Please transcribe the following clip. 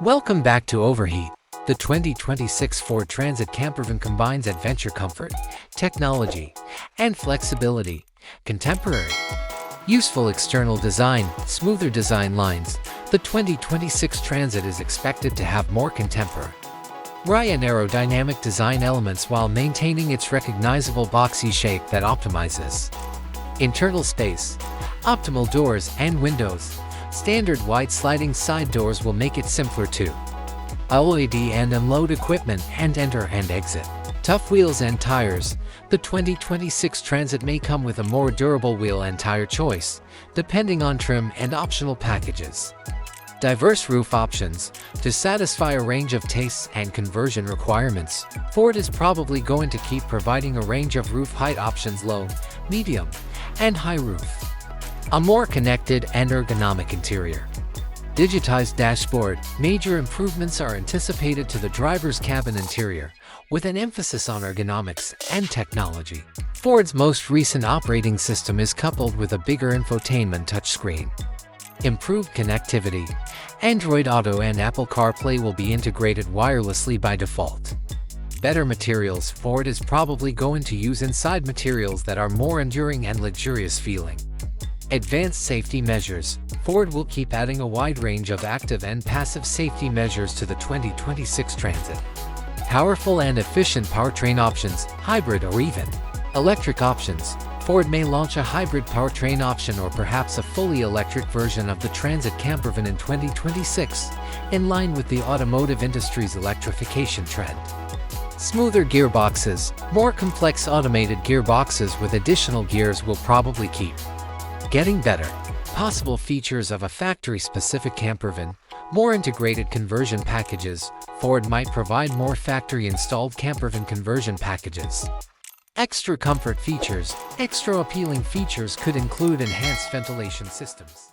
Welcome back to Overheat. The 2026 Ford Transit Campervan combines adventure comfort, technology, and flexibility. Contemporary, useful external design, smoother design lines. The 2026 Transit is expected to have more contemporary and aerodynamic design elements while maintaining its recognizable boxy shape that optimizes internal space. Optimal doors and windows. Standard wide sliding side doors will make it simpler to load and unload equipment and enter and exit. Tough wheels and tires. The 2026 Transit may come with a more durable wheel and tire choice, depending on trim and optional packages. Diverse roof options. To satisfy a range of tastes and conversion requirements, Ford is probably going to keep providing a range of roof height options: low, medium, and high roof. A more connected and ergonomic interior. Digitized dashboard. Major improvements are anticipated to the driver's cabin interior, with an emphasis on ergonomics and technology. Ford's most recent operating system is coupled with a bigger infotainment touchscreen. Improved connectivity. Android Auto and Apple CarPlay will be integrated wirelessly by default. Better materials. Ford is probably going to use inside materials that are more enduring and luxurious feeling. Advanced safety measures. Ford will keep adding a wide range of active and passive safety measures to the 2026 Transit. Powerful and efficient powertrain options, hybrid or even electric options. Ford may launch a hybrid powertrain option or perhaps a fully electric version of the Transit Campervan in 2026, in line with the automotive industry's electrification trend. Smoother gearboxes. More complex automated gearboxes with additional gears will probably keep getting better. Possible features of a factory-specific campervan. More integrated conversion packages. Ford might provide more factory-installed campervan conversion packages. Extra comfort features. Extra appealing features could include enhanced ventilation systems.